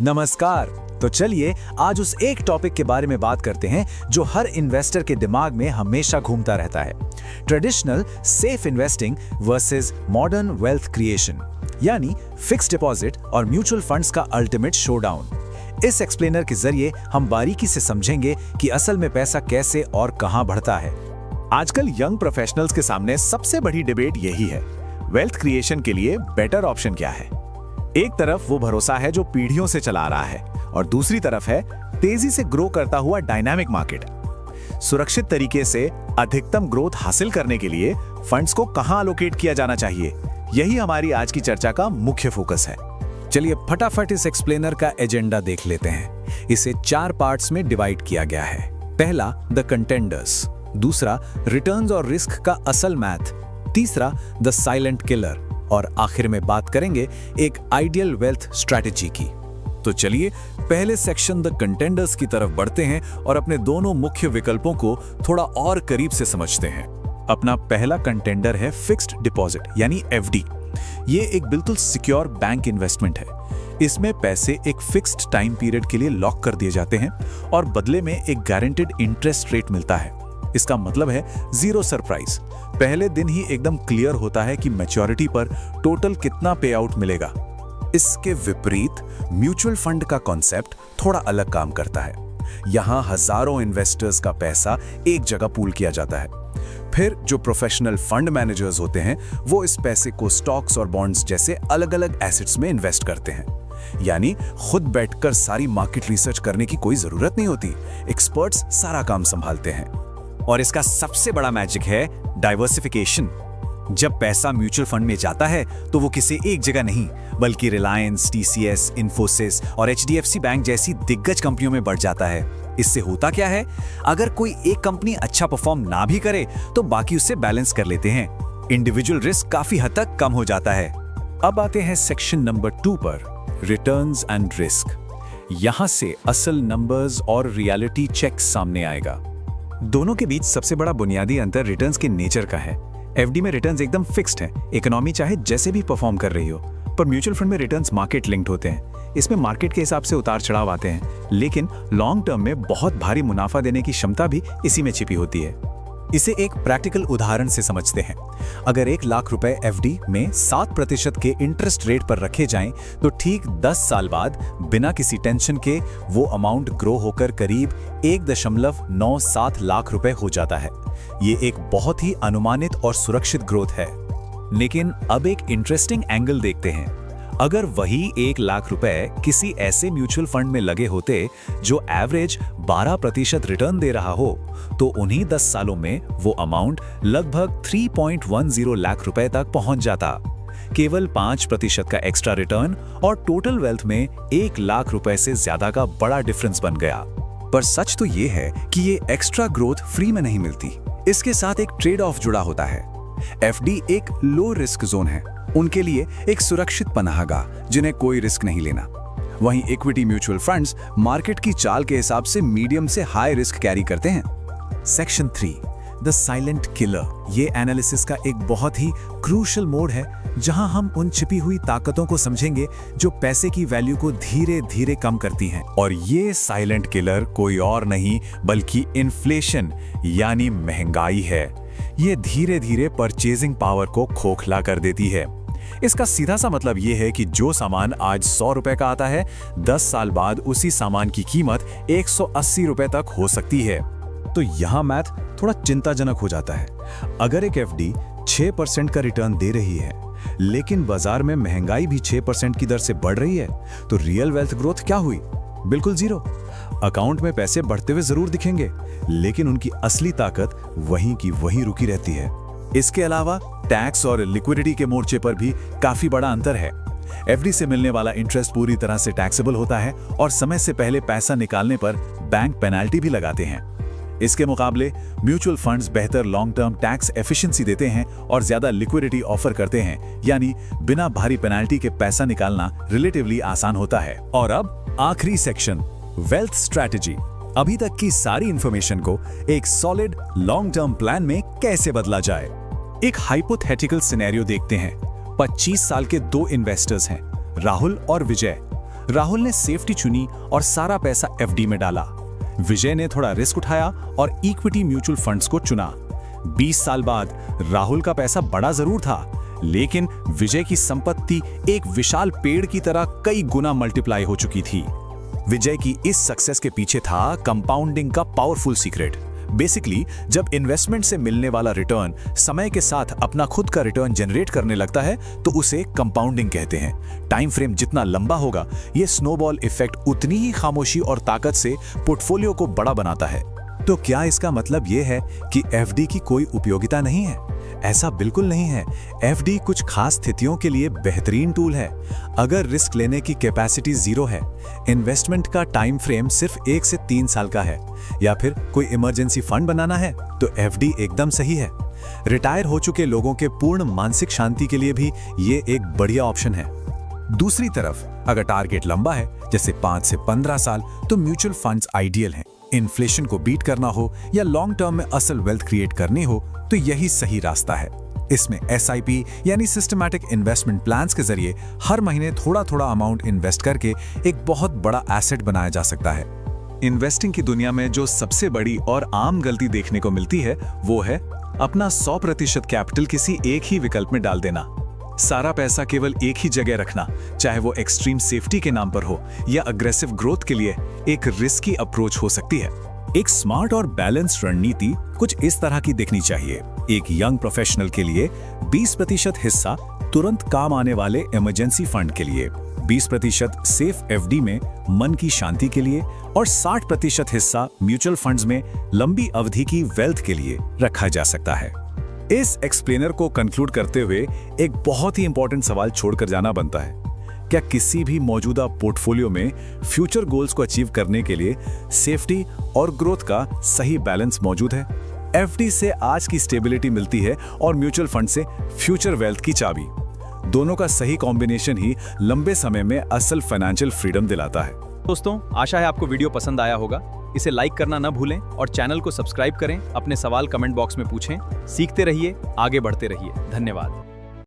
नमस्कार। तो चलिए आज उस एक टॉपिक के बारे में बात करते हैं जो हर इन्वेस्टर के दिमाग में हमेशा घूमता रहता है, traditional safe investing versus modern wealth creation, यानी फिक्स्ड डिपॉजिट और म्यूचुअल फंड्स का अल्टीमेट शोडाउन। इस एक्सप्लेनर के जरिए हम बारीकी से समझेंगे कि असल में पैसा कैसे और कहां बढ़ता है। आजकल यंग प्रोफेशनल्स के सामने सबसे बड़ी डिबेट यही है, वेल्थ क्रिएशन के लिए बेटर ऑप्शन क्या है। एक तरफ वो भरोसा है जो पीढ़ियों से चला आ रहा है और दूसरी तरफ है तेजी से ग्रो करता हुआ डायनामिक मार्केट। सुरक्षित तरीके से अधिकतम ग्रोथ हासिल करने के लिए फंड्स को कहां अलोकेट किया जाना चाहिए, यही हमारी आज की चर्चा का मुख्य फोकस है। चलिए फटाफट इस एक्सप्लेनर का एजेंडा देख लेते हैं। इसे 4 पार्ट्स में डिवाइड किया गया है। पहला द कंटेंडर्स, दूसरा रिटर्न्स और रिस्क का असल मैथ, तीसरा द साइलेंट किलर और आखिर में बात करेंगे एक आइडियल वेल्थ स्ट्रैटेजी की। तो चलिए पहले सेक्शन द कंटेंडर्स की तरफ बढ़ते हैं और अपने दोनों मुख्य विकल्पों को थोड़ा और करीब से समझते हैं। अपना पहला कंटेंडर है फिक्स्ड डिपॉजिट यानी एफडी। ये एक बिल्कुल सिक्योर बैंक इन्वेस्टमेंट है। इसमें पैसे एक फिक्स्ड टाइम पीरियड के लिए लॉक कर दिए जाते हैं और बदले में एक गारंटेड इंटरेस्ट रेट मिलता है। इसका मतलब है जीरो सरप्राइज। पहले दिन ही एकदम क्लियर होता है कि मैच्योरिटी पर टोटल कितना पे आउट मिलेगा। इसके विपरीत म्यूचुअल फंड का कॉन्सेप्ट थोड़ा अलग काम करता है। यहां हजारों इन्वेस्टर्स का पैसा एक जगह पूल किया जाता है। फिर जो प्रोफेशनल फंड मैनेजर्स होते हैं वो इस पैसे को स्टॉक्स और बॉन्ड्स जैसे अलग अलग एसेट्स में इन्वेस्ट करते हैं। यानी खुद बैठकर सारी मार्केट रिसर्च करने की कोई जरूरत नहीं होती, एक्सपर्ट्स सारा काम संभालते हैं। और इसका सबसे बड़ा मैजिक है डाइवर्सिफिकेशन। जब पैसा म्यूचुअल फंड में जाता है तो वो किसी एक जगह नहीं बल्कि रिलायंस, टीसीएस, इन्फोसिस और एचडीएफसी बैंक जैसी दिग्गज कंपनियों में बढ़ जाता है। इससे होता क्या है, अगर कोई एक कंपनी अच्छा परफॉर्म ना भी करे तो बाकी उससे बैलेंस कर लेते हैं। इंडिविजुअल रिस्क काफी हद तक कम हो जाता है। अब आते हैं सेक्शन नंबर 2 पर, रिटर्न्स एंड रिस्क। यहां से असल नंबर्स और रियलिटी चेक सामने आएगा। दोनों के बीच सबसे बड़ा बुनियादी अंतर रिटर्न्स के नेचर का है। एफडी में रिटर्न्स एकदम फिक्स्ड हैं, इकोनॉमी चाहे जैसे भी परफॉर्म कर रही हो। पर म्यूचुअल फंड में रिटर्न्स मार्केट लिंक्ड होते हैं। इसमें मार्केट के हिसाब से उतार चढ़ाव आते हैं, लेकिन लॉन्ग टर्म में बहुत भारी मुनाफा देने की क्षमता भी इसी में छिपी होती है। इसे एक प्रैक्टिकल उदाहरण से समझते हैं। अगर 1 लाख रुपए एफडी में 7% के इंटरेस्ट रेट पर रखे जाएं, तो ठीक 10 साल बाद बिना किसी टेंशन के वो अमाउंट ग्रो होकर करीब 1.97 लाख रुपए हो जाता है। ये एक बहुत ही अनुमानित और सुरक्षित ग्रोथ है। लेकिन अब एक इंटरेस्टिंग एंगल देखते हैं। अगर वही 1 लाख रुपए किसी ऐसे म्यूचुअल फंड में लगे होते जो एवरेज 12% रिटर्न दे रहा हो, तो उन्हीं 10 सालों में वो अमाउंट लगभग 3.10 लाख रुपए तक पहुंच जाता। केवल 5% का एक्स्ट्रा रिटर्न और टोटल वेल्थ में 1 लाख रुपए से ज्यादा का बड़ा डिफरेंस बन गया। पर सच तो ये है कि ये एक्स्ट्रा ग्रोथ फ्री में नहीं मिलती। इसके साथ एक ट्रेड ऑफ जुड़ा होता है। एफडी एक लो रिस्क जोन है, उनके लिए एक सुरक्षित पनाहगाह जिन्हें कोई रिस्क नहीं लेना। वहीं इक्विटी म्यूचुअल फंड्स मार्केट की चाल के हिसाब से मीडियम से हाई रिस्क कैरी करते हैं। Section 3 the silent killer. ये एनालिसिस का एक बहुत ही क्रूशियल मोड है, जहां हम उन छिपी हुई ताकतों को समझेंगे जो पैसे की वैल्यू को धीरे धीरे कम करती हैं। और ये साइलेंट किलर कोई और नहीं बल्कि इन्फ्लेशन यानी महंगाई है। ये धीरे धीरे परचेजिंग पावर को खोखला कर देती है। इसका सीधा सा मतलब ये है कि जो सामान आज 100 रुपए का आता है, 10 साल बाद उसी सामान की कीमत 180 रुपए तक हो सकती है। तो यहाँ मैथ थोड़ा चिंताजनक हो जाता है। अगर एक एफडी 6% का रिटर्न दे रही है, लेकिन बाजार में महंगाई भी 6% की दर से बढ़ रही है, तो रियल वेल्थ ग्रोथ क्या हुई? बिल्कुल जीरो। अकाउंट में पैसे बढ़ते हुए जरूर दिखेंगे, लेकिन उनकी असली ताकत वहीं की वहीं रुकी रहती है। इसके अलावा टैक्स और लिक्विडिटी के मोर्चे पर भी काफी बड़ा अंतर है। एफडी से मिलने वाला इंटरेस्ट पूरी तरह से टैक्सेबल होता है और समय से पहले पैसा निकालने पर बैंक पेनाल्टी भी लगाते हैं। इसके मुकाबले म्यूचुअल फंड्स बेहतर लॉन्ग टर्म टैक्स एफिशिएंसी देते हैं और ज्यादा लिक्विडिटी ऑफर करते हैं, यानी बिना भारी पेनाल्टी के पैसा निकालना रिलेटिवली आसान होता है। और अब आखिरी सेक्शन, वेल्थ स्ट्रैटेजी। अभी तक की सारी इंफॉर्मेशन को एक सॉलिड लॉन्ग टर्म प्लान में कैसे बदला जाए। एक हाइपोथेटिकल सिनेरियो देखते हैं। 25 साल के 2 इन्वेस्टर्स हैं, राहुल और विजय। राहुल ने सेफ्टी चुनी और सारा पैसा एफडी में डाला। विजय ने थोड़ा रिस्क उठाया और इक्विटी म्यूचुअल फंड्स को चुना। 20 साल बाद राहुल का पैसा बड़ा जरूर था, लेकिन विजय की संपत्ति एक विशाल पेड़ की तरह कई गुना मल्टीप्लाई हो चुकी थी। विजय की इस सक्सेस के पीछे था कंपाउंडिंग का पावरफुल सीक्रेट। बेसिकली, जब इन्वेस्टमेंट से मिलने वाला रिटर्न समय के साथ अपना खुद का रिटर्न जनरेट करने लगता है तो उसे कंपाउंडिंग कहते हैं। टाइम फ्रेम जितना लंबा होगा, ये स्नोबॉल इफेक्ट उतनी ही खामोशी और ताकत से पोर्टफोलियो को बड़ा बनाता है। तो क्या इसका मतलब ये है कि एफडी की कोई उपयोगिता नहीं है? ऐसा बिल्कुल नहीं है। एफडी कुछ खास स्थितियों के लिए बेहतरीन टूल है। अगर रिस्क लेने की कैपेसिटी 0 है, इन्वेस्टमेंट का टाइम फ्रेम सिर्फ 1 से 3 साल का है, या फिर कोई इमरजेंसी फंड बनाना है, तो एफडी एकदम सही है। रिटायर हो चुके लोगों के पूर्ण मानसिक शांति के लिए भी ये एक बढ़िया ऑप्शन है। दूसरी तरफ, अगर टारगेट लंबा है, जैसे 5 से 15 साल, तो म्यूचुअल फंड्स आइडियल हैं। इन्फ्लेशन को बीट करना हो या लॉन्ग टर्म में असल वेल्थ क्रिएट करनी हो, तो यही सही रास्ता है। इसमें एसआईपी यानी सिस्टमैटिक इन्वेस्टमेंट प्लान्स के जरिए हर महीने थोड़ा थोड़ा अमाउंट इन्वेस्ट करके एक बहुत बड़ा एसेट बनाया जा सकता है। इन्वेस्टिंग की दुनिया में जो सबसे बड़ी और आम गलती देखने को मिलती है, वो है अपना 100% कैपिटल किसी एक ही विकल्प में डाल देना। सारा पैसा केवल एक ही जगह रखना, चाहे वो एक्सट्रीम सेफ्टी के नाम पर हो या अग्रेसिव ग्रोथ के लिए, एक रिस्की अप्रोच हो सकती है। एक स्मार्ट और बैलेंस्ड रणनीति कुछ इस तरह की दिखनी चाहिए। एक यंग प्रोफेशनल के लिए 20% हिस्सा तुरंत काम आने वाले इमरजेंसी फंड के लिए, 20% सेफ एफडी में मन की शांति के लिए और 60% हिस्सा म्यूचुअल फंड्स में लंबी अवधि की वेल्थ के लिए रखा जा सकता है। इस एक्सप्लेनर को कंक्लूड करते हुए एक बहुत ही इंपॉर्टेंट सवाल छोड़कर जाना बनता है। क्या किसी भी मौजूदा पोर्टफोलियो में फ्यूचर गोल्स को अचीव करने के लिए सेफ्टी और ग्रोथ का सही बैलेंस मौजूद है? एफडी से आज की स्टेबिलिटी मिलती है और म्यूचुअल फंड से फ्यूचर वेल्थ की चाबी। दोनों का सही कॉम्बिनेशन ही लंबे समय में असल फाइनेंशियल फ्रीडम दिलाता है। दोस्तों, आशा है आपको वीडियो पसंद आया होगा। इसे लाइक करना न भूलें और चैनल को सब्सक्राइब करें। अपने सवाल कमेंट बॉक्स में पूछें। सीखते रहिए, आगे बढ़ते रहिए। धन्यवाद।